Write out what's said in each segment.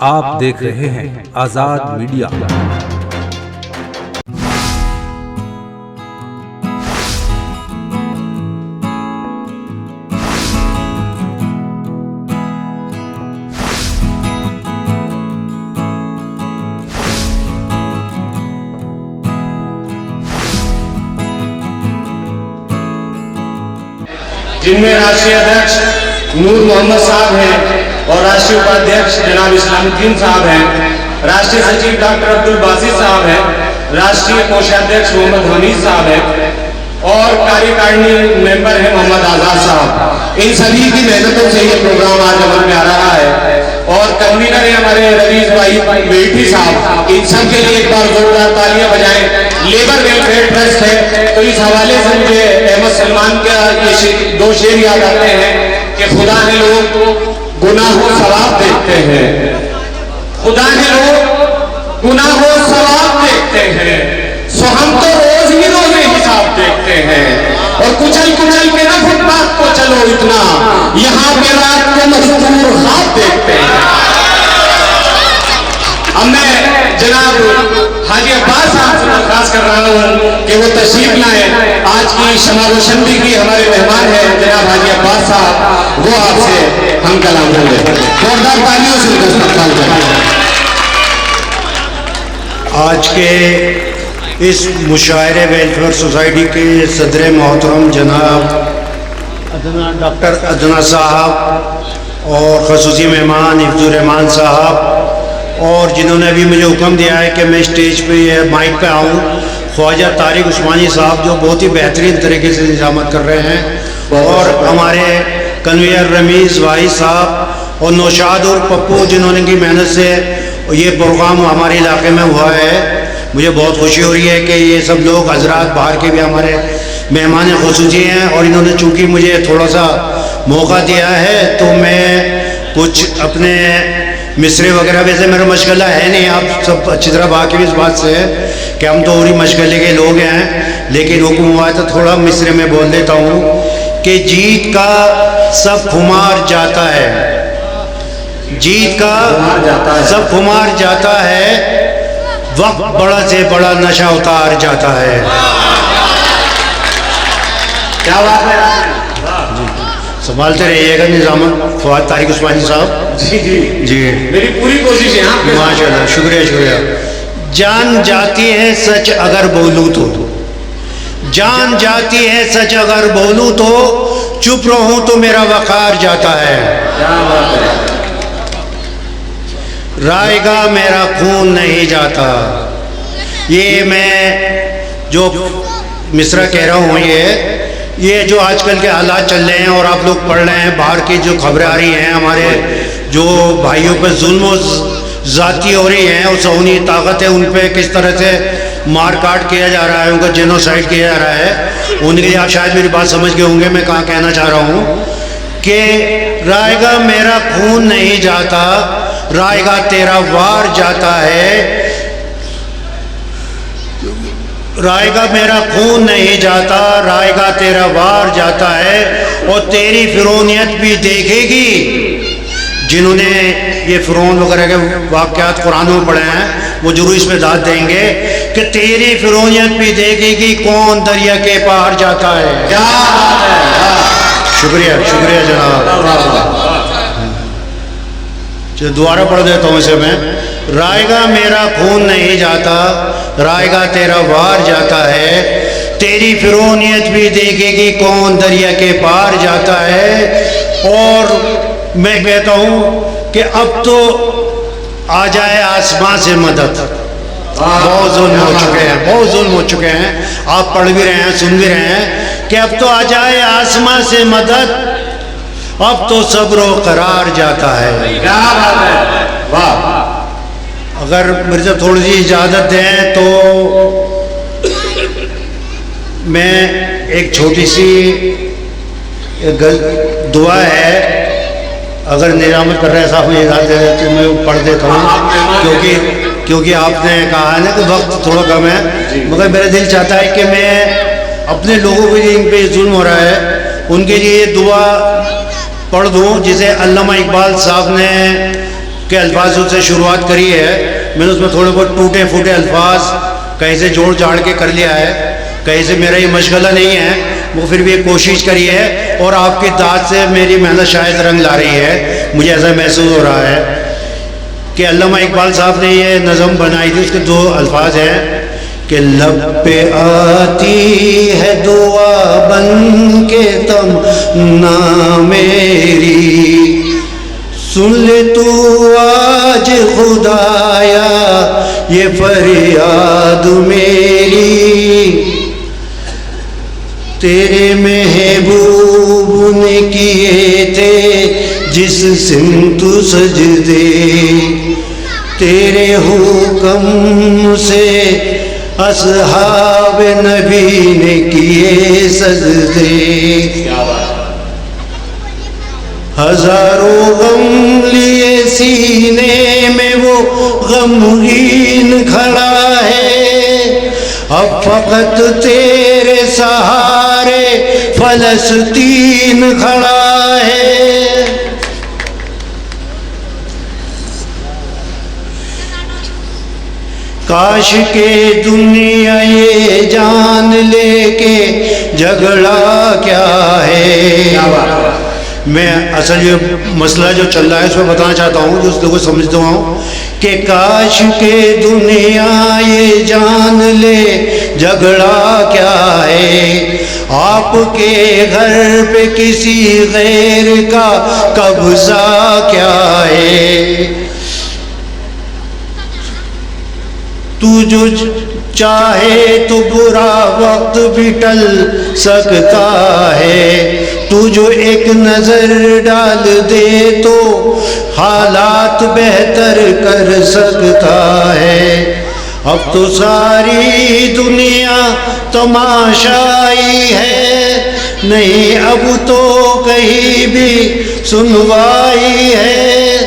آپ دیکھ رہے ہیں آزاد میڈیا۔ جن میں راشٹریہ ادھیکش نور محمد صاحب ہیں اور راشٹریہ اپادھیکش جناب اسلام الدین صاحب ہیں، راشٹریہ سچیو ڈاکٹر عبدالباسط صاحب ہیں، راشٹریہ کوشادھیکش محمد حمید صاحب ہیں اور کاریکارنی ممبر ہیں محمد آزاد صاحب۔ ان سبھی کی محنتوں سے یہ پروگرام آج عمل میں آ رہا ہے اور کنوینر ہیں ہمارے رویش بھائی بیٹھی صاحب۔ ان سب کے لیے ایک بار زوردار تالیاں بجائیں۔ لیبر ویلفیئر ٹرسٹ ہے تو اس حوالے سے مجھے احمد سلمان کا یہ دو شعر یاد آتے ہیں کہ خدا نے لوگ گناہ و ثواب دیکھتے ہیں، خدا نے لوگ گناہ و ثواب دیکھتے ہیں، سو ہم تو روز ہی روز حساب دیکھتے ہیں اور کچل کچل کے نہ فٹ پاتھ کو چلو اتنا، یہاں پہ رات کو مستور خواب دیکھتے ہیں۔ اب میں جناب حاجی عباس صاحب سے درخواست کر رہا ہوں کہ وہ تشریف لائیں۔ آج کی شمع روشندی کی ہمارے مہمان ہیں جناب حاجی عباس صاحب، وہ آپ سے ہم کلام کریں گے۔ زوردار تالیوں سے ان کا استقبال کریں۔ آج کے اس مشاعرے ویلفیئر سوسائٹی کے صدر محترم جناب ڈاکٹر ادنا صاحب اور خصوصی مہمان حفظ الرحمان صاحب اور جنہوں نے ابھی مجھے حکم دیا ہے کہ میں اسٹیج پہ مائک پہ آؤں، خواجہ طارق عثمانی صاحب جو بہت ہی بہترین طریقے سے انتظامات کر رہے ہیں، اور ہمارے کنوینر رمیز بھائی صاحب اور نوشاد اور پپو جنہوں نے کی محنت سے یہ پروگرام ہمارے علاقے میں ہوا ہے۔ مجھے بہت خوشی ہو رہی ہے کہ یہ سب لوگ حضرات باہر کے بھی ہمارے مہمان خصوصی ہیں اور انہوں نے چونکہ مجھے تھوڑا سا موقع دیا ہے تو میں کچھ اپنے مصرے وغیرہ، ویسے میرا مشغلہ ہے نہیں، آپ سب اچھی طرح واقعی اس بات سے کہ ہم تو اوری مشغلے کے لوگ ہیں، لیکن حکم ہوا ہے تو تھوڑا مصرے میں بول دیتا ہوں کہ جیت کا سب خمار جاتا ہے، جیت کا سب خمار جاتا ہے، وقت بڑا سے بڑا نشہ اتار جاتا ہے۔ کیا بات ہے، سنبھالتے رہیے گا نظامت فواد طارق عثمانی صاحب۔ جی جی جی میری پوری کوشش ہے آپ کے ساتھ۔ ماشاءاللہ، شکریہ شکریہ۔ جان جاتی ہے سچ اگر بولوں تو، جان جاتی ہے سچ اگر بولوں تو، چپ رہوں تو میرا وقار جاتا ہے۔ کیا بات ہے، رائے گا میرا خون نہیں جاتا۔ یہ میں جو مصرع کہہ رہا ہوں یہ جو آج کل کے حالات چل رہے ہیں اور آپ لوگ پڑھ رہے ہیں، باہر کی جو خبریں آ رہی ہیں، ہمارے جو بھائیوں پہ ظلم و ذاتی ہو رہی ہیں، اور صہیونی طاقت ہے ان پہ کس طرح سے مار کاٹ کیا جا رہا ہے، ان کا جینوسائیڈ کیا جا رہا ہے، ان کے لیے آپ شاید میری بات سمجھ گئے ہوں گے میں کہاں کہنا چاہ رہا ہوں کہ رائے گا میرا خون نہیں جاتا، رائے گا تیرا وار جاتا ہے، رائے گا میرا خون نہیں جاتا، رائے گا تیرا وار جاتا ہے، اور تیری فرعونیت بھی دیکھے گی۔ جنہوں نے یہ فرعون وغیرہ کے واقعات قرآن میں پڑھے ہیں وہ ضرور اس میں داد دیں گے کہ تیری فرعونیت بھی دیکھے گی کون دریا کے پار جاتا ہے۔ کیا بات ہے، شکریہ شکریہ جناب۔ دوبارہ پڑھ دیتا ہوں اسے میں۔ رائے گا میرا خون نہیں جاتا، رائے گا تیرا وار جاتا ہے، تیری فرعونیت بھی دیکھے گی کون دریا کے پار جاتا ہے۔ اور میں کہتا ہوں کہ اب تو آ جائے آسمان سے مدد۔ بہت ظلم ہو چکے ہیں، بہت ظلم ہو چکے ہیں، آپ پڑھ بھی رہے ہیں سن بھی رہے ہیں کہ اب تو آ جائے آسمان سے مدد، اب تو صبر و قرار جاتا ہے۔ کیا بات ہے، واہ۔ اگر میرے سے تھوڑی سی اجازت دیں تو میں ایک چھوٹی سی دعا ہے، اگر نظامت کر رہے صاحب مجھے اجازت دے دیتے تو میں پڑھ دیتا ہوں، کیونکہ آپ نے کہا ہے نا کہ وقت تھوڑا کم ہے، مگر میرا دل چاہتا ہے کہ میں اپنے لوگوں کے لیے ان پہ ظلم ہو رہا ہے ان کے لیے دعا پڑھ دوں، جسے علامہ اقبال صاحب نے کے الفاظوں سے شروعات کری ہے. میں نے اس میں تھوڑے بہت ٹوٹے پھوٹے الفاظ کہیں سے جوڑ جاڑ کے کر لیا ہے, کہیں سے میرا یہ مشغلہ نہیں ہے, وہ پھر بھی ایک کوشش کری ہے اور آپ کی داد سے میری محنت شاید رنگ لا رہی ہے. مجھے ایسا محسوس ہو رہا ہے کہ علامہ اقبال صاحب نے یہ نظم بنائی تھی, اس کے 2 الفاظ ہیں کہ لب پہ آتی ہے دعا بن کے تمنا میری, سن لے تو آج خدایا یہ فریاد میری, تیرے محبوب نے کیے تھے جس سمت سجدے, تیرے حکم سے اصحاب نبی نے کیے سجدے, ہزاروں غم لیے سینے میں وہ غمگین کھڑا ہے, اب فقط تیرے سہارے فلسطین کھڑا ہے. کاش کے دنیا یہ جان لے کہ جھگڑا کیا ہے. میں اصل جو مسئلہ جو چل رہا ہے اس میں بتانا چاہتا ہوں, جو اس کو سمجھتا ہوں کہ کاش کے دنیا یہ جان لے جھگڑا کیا ہے, آپ کے گھر پہ کسی غیر کا قبضہ کیا ہے. تو جو چاہے تو برا وقت بھی ٹل سکتا ہے, تو جو ایک نظر ڈال دے تو حالات بہتر کر سکتا ہے. اب تو ساری دنیا تماشائی ہے, نہیں اب تو کہیں بھی سنوائی ہے,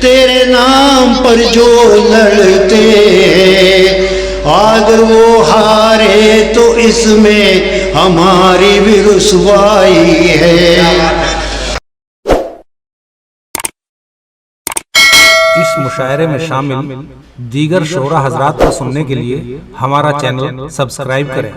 تیرے نام پر جو لڑتے ہیں آج وہ ہارے تو اس میں ہماری بھی رسوائی ہے. اس مشاعرے میں شامل دیگر شعراء حضرات کو سننے کے لیے ہمارا چینل سبسکرائب کریں.